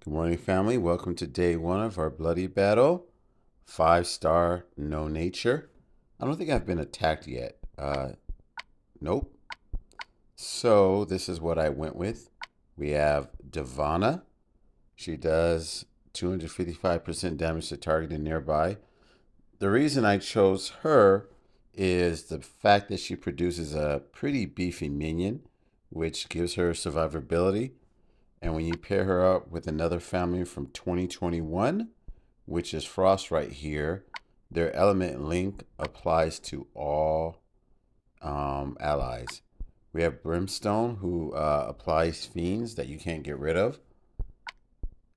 Good morning, family. Welcome to day one of our bloody battle. 5-star, no nature. I don't think I've been attacked yet. Nope. So this is what I went with. We have Divana. She does 255% damage to target and nearby. The reason I chose her is the fact that she produces a pretty beefy minion, which gives her survivability. And when you pair her up with another family from 2021, which is Frost right here, their element link applies to all allies. We have Brimstone, who applies fiends that you can't get rid of,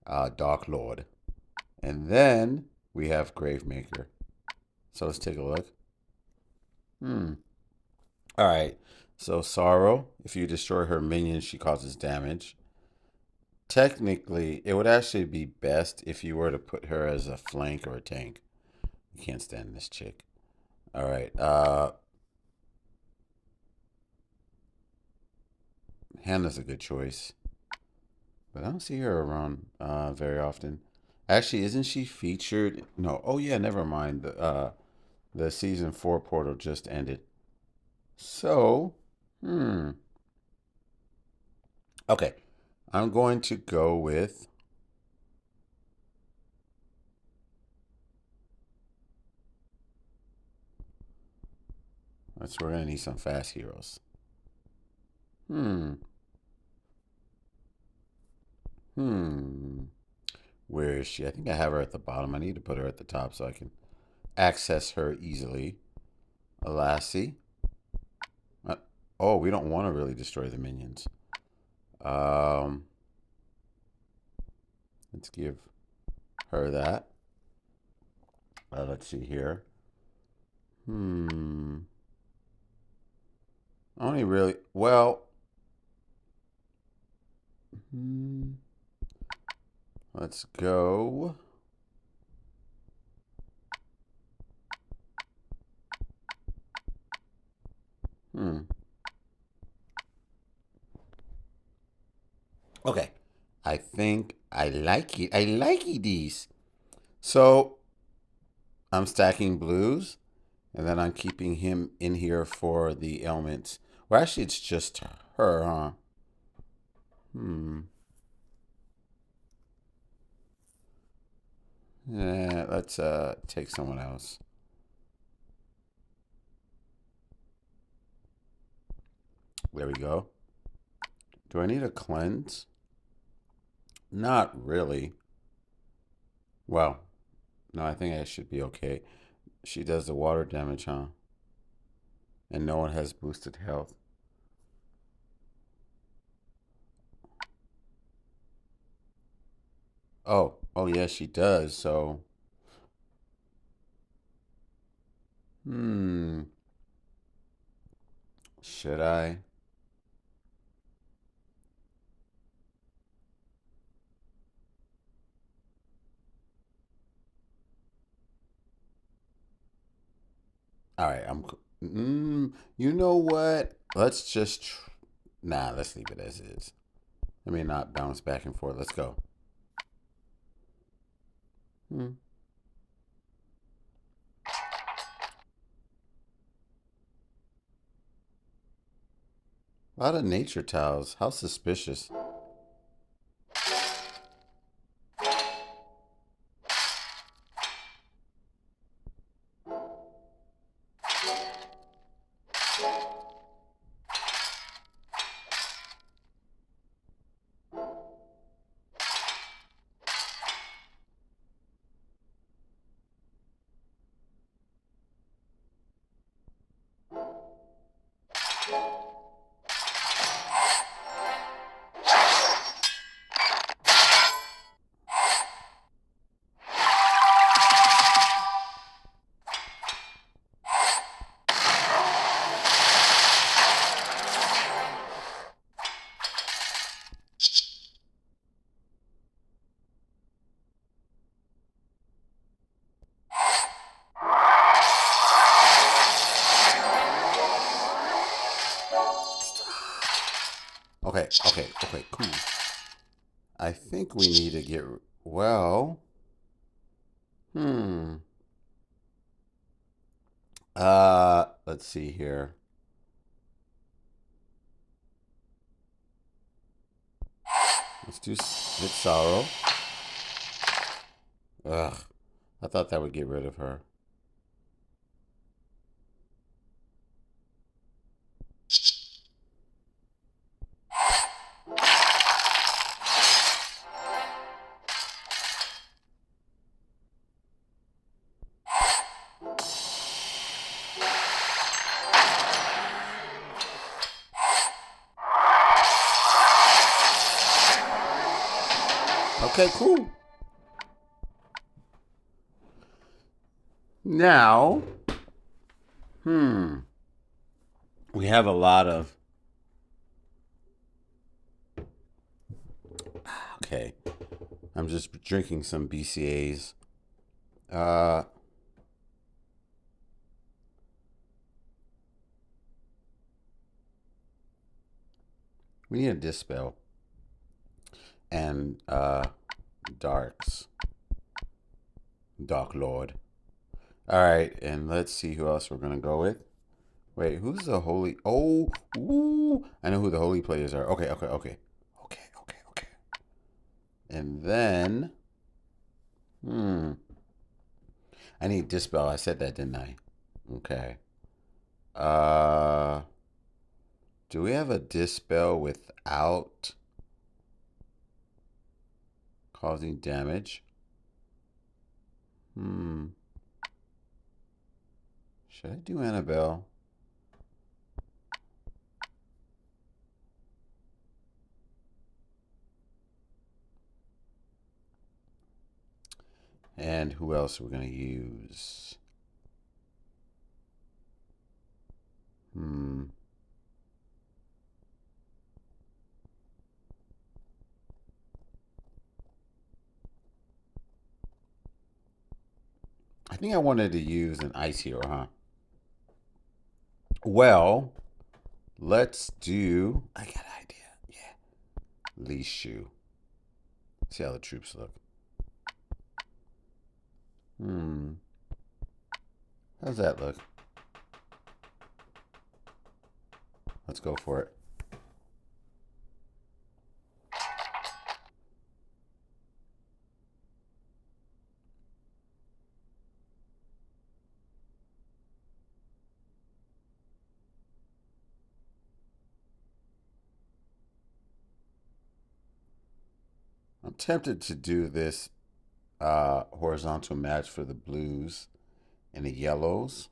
Dark Lord. And then we have Gravemaker. So let's take a look. All right. So Sorrow, if you destroy her minions, she causes damage. Technically, it would actually be best if you were to put her as a flank or a tank. You can't stand this chick. All right. Hannah's a good choice, but I don't see her around very often. Actually, isn't she featured? No. Oh yeah, never mind. The season 4 portal just ended. So, hmm. Okay, I'm going to go with. We're gonna need some fast heroes. Hmm. Hmm. Where is she? I think I have her at the bottom. I need to put her at the top so I can access her easily. Lassie. Uh, oh, we don't want to really destroy the minions. Um, let's give her that. Let's see here. Hmm. Only really. Well. Hmm, let's go. Hmm. Okay. I think I like it. I like it these. So I'm stacking blues, and then I'm keeping him in here for the ailments. Well, actually, it's just her, huh? Hmm. Yeah, let's take someone else. There we go. Do I need a cleanse? Not really. Well, no, I think I should be okay. She does the water damage, huh? And no one has boosted health. Oh yeah, she does. So, hmm, should I? All right, you know what? Nah, let's leave it as is. Let me not bounce back and forth. Let's go. Hmm. A lot of nature tiles. How suspicious. Okay, cool. I think we need to get, well, hmm. Let's see here. Let's do hit sorrow. Ugh. I thought that would get rid of her. Okay, cool. Now, we have a lot of. Okay, I'm just drinking some BCAs. Uh, we need a dispel and darks, Dark Lord. All right, and let's see who else we're gonna go with. Wait, who's the holy? Oh, ooh, I know who the holy players are. Okay, okay, okay, okay, okay, okay. And then, I need dispel. I said that, didn't I? Okay. Uh, do we have a dispel without causing damage? Should I do Annabelle? And who else are we gonna use? I think I wanted to use an ice hero, huh? Well, let's do. I got an idea. Yeah. Lee Shu. See how the troops look. How's that look? Let's go for it. I'm tempted to do this horizontal match for the blues and the yellows.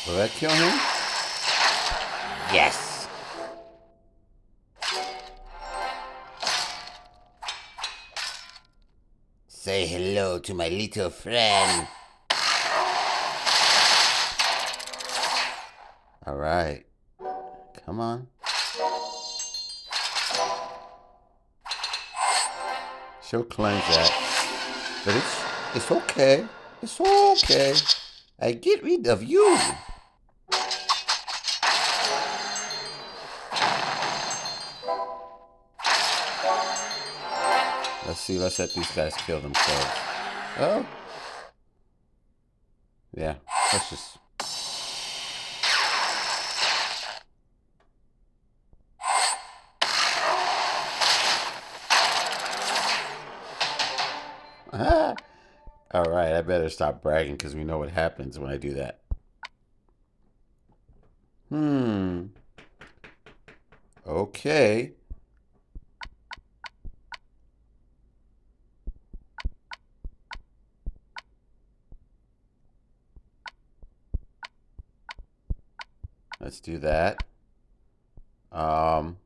Will that kill him? Yes. Say hello to my little friend. All right. Come on. She'll cleanse that. But it's okay. It's okay. I get rid of you. Let's see. Let's let these guys kill themselves. Oh. Yeah. Let's just. All right. I better stop bragging because we know what happens when I do that. Okay. Let's do that. Um,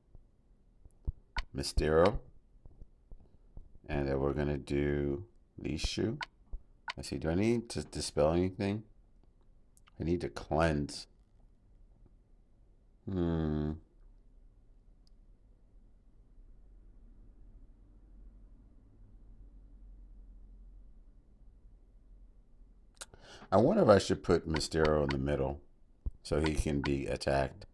Mysterio. And then we're going to do Lishu. Let's see. Do I need to dispel anything? I need to cleanse. Hmm. I wonder if I should put Mysterio in the middle so he can be attacked.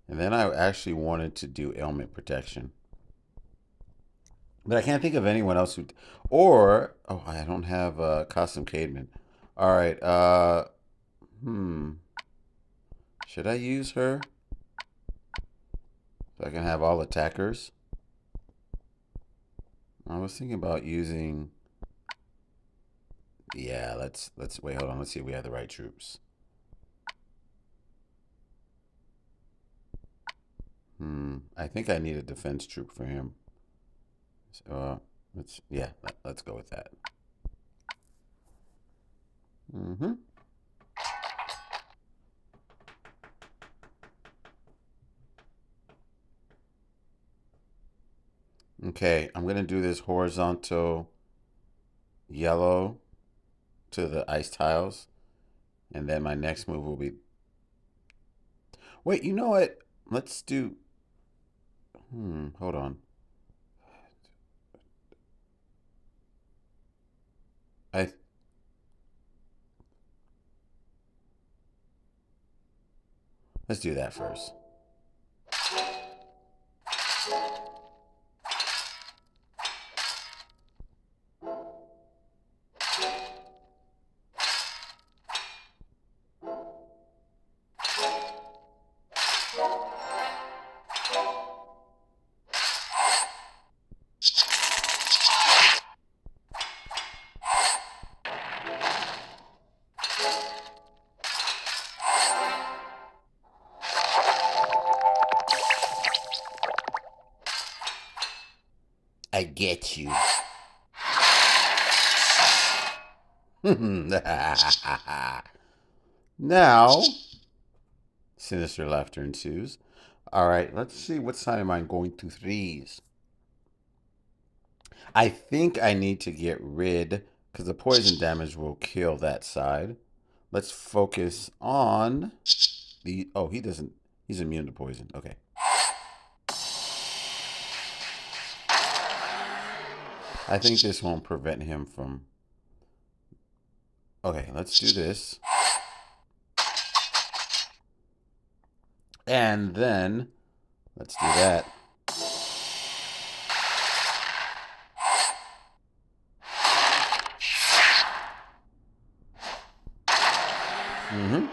And then I actually wanted to do ailment protection. But I can't think of anyone else who. Or, oh, I don't have Costume Cademan. All right. Hmm. Should I use her? So I can have all attackers? I was thinking about using. Yeah, let's wait, hold on. Let's see if we have the right troops. I think I need a defense troop for him. So let's go with that. Mm-hmm. Okay, I'm gonna do this horizontal yellow to the ice tiles, and then my next move will be. Wait, you know what? Let's do. Hold on. I let's do that first. I get you. Now, sinister laughter ensues. All right, let's see what side am I going to threes. I think I need to get rid because the poison damage will kill that side. Let's focus on the. Oh, he doesn't. He's immune to poison. Okay. I think this won't prevent him from. Okay, let's do this. And then let's do that. Mm-hmm.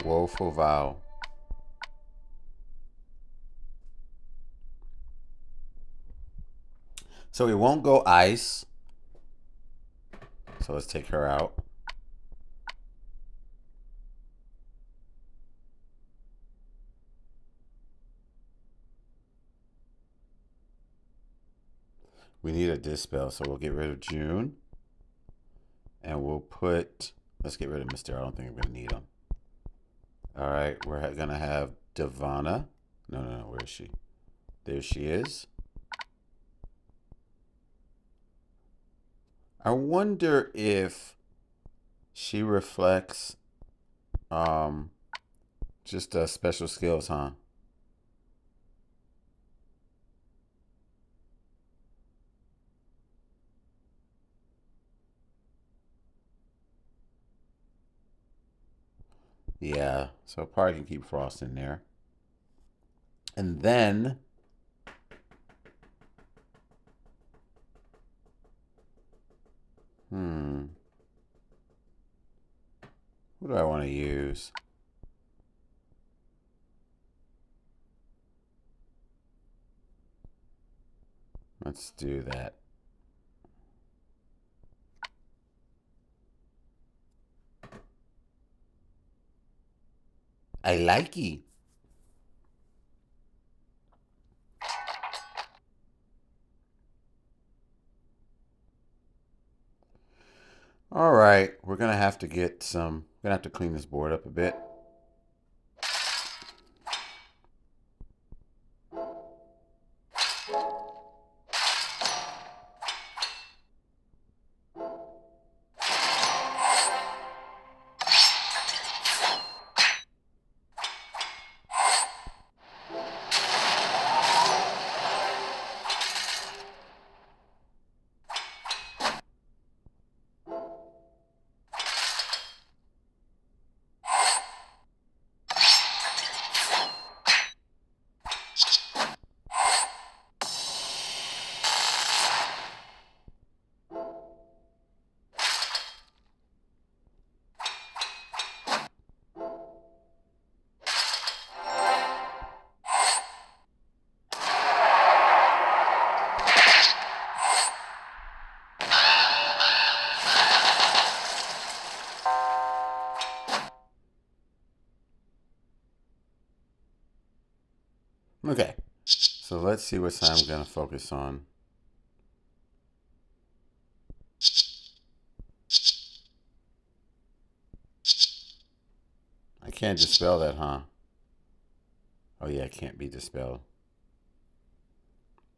Woeful vow. So we won't go ice. So let's take her out. We need a dispel, so we'll get rid of June. And we'll put. Let's get rid of Mr. I don't think we're going to need him. All right, we're going to have Devana. No. Where is she? There she is. I wonder if she reflects just special skills, huh? Yeah, so probably can keep Frost in there. And then who do I want to use? Let's do that. I like it. All right, we're gonna have to get some. We're gonna have to clean this board up a bit. Okay, so let's see what side I'm gonna focus on. I can't dispel that, huh? Oh yeah, it can't be dispelled.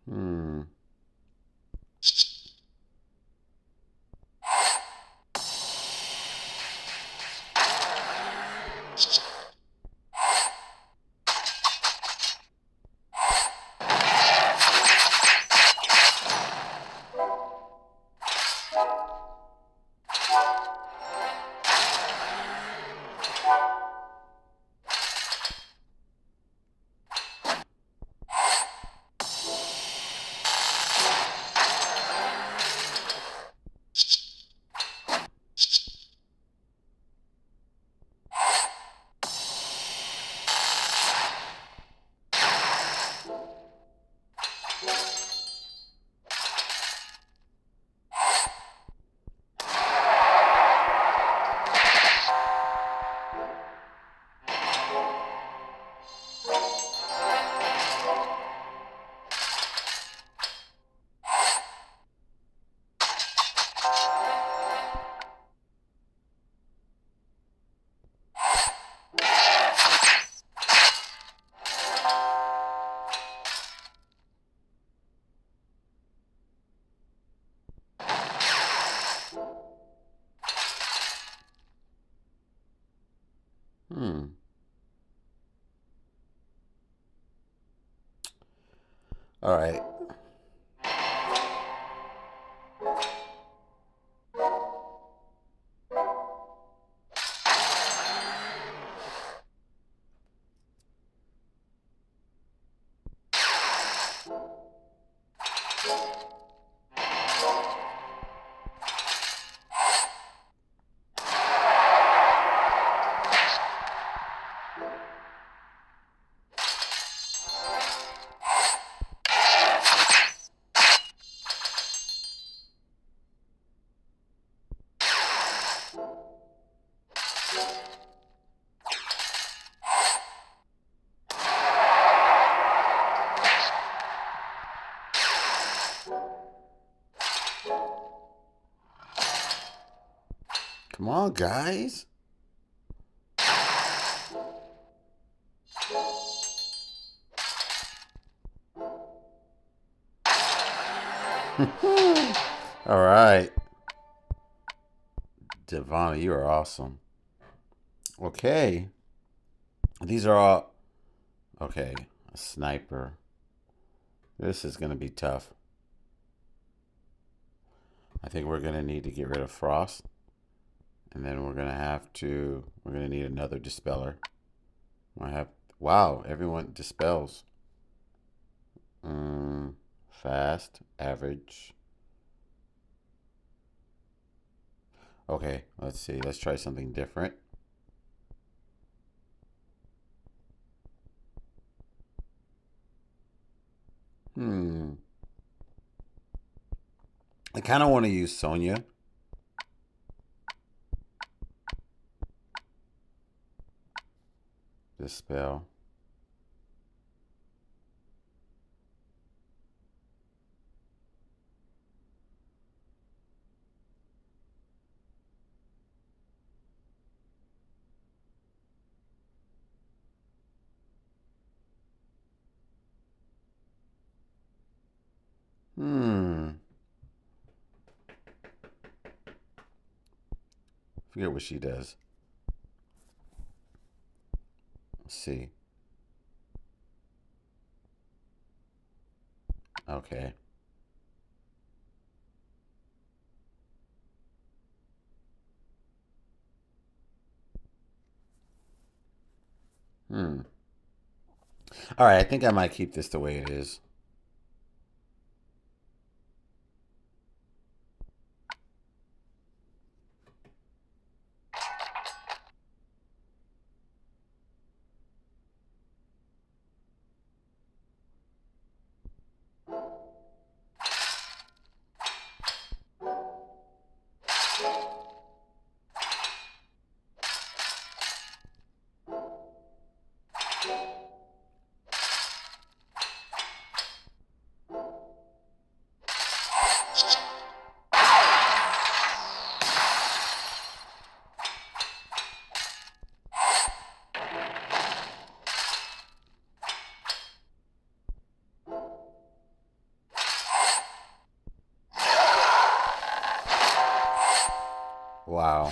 Hmm. Hmm. All right. Come on, guys. All right. Devonna, you are awesome. Okay. These are all. Okay. A sniper. This is going to be tough. I think we're going to need to get rid of Frost And then we're gonna need another dispeller. I have, wow, everyone dispels. Fast, average. Okay, let's see. Let's try something different. Hmm. I kind of want to use Sonya. Dispel. Hmm. Forget what she does. Let's see. Okay. Hmm. All right, I think I might keep this the way it is. Wow.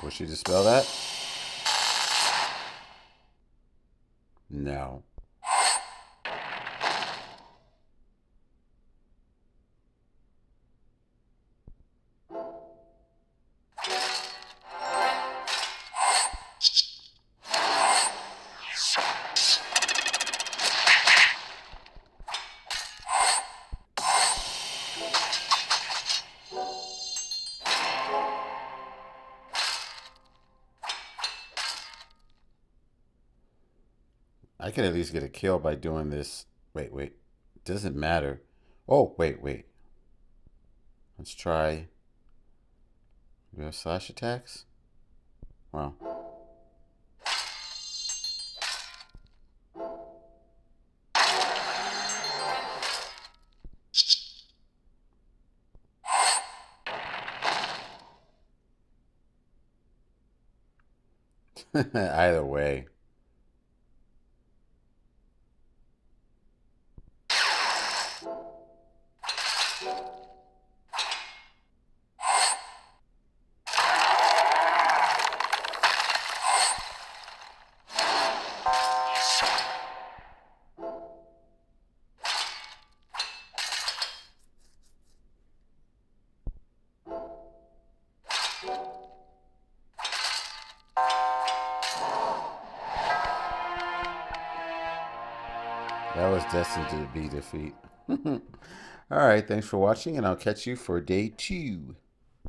Will she dispel that? No. I could at least get a kill by doing this. Wait, wait. Doesn't matter. Oh, wait, wait. Let's try. We have slash attacks? Wow. Either way. That was destined to be defeat. All right, thanks for watching, and I'll catch you for day 2.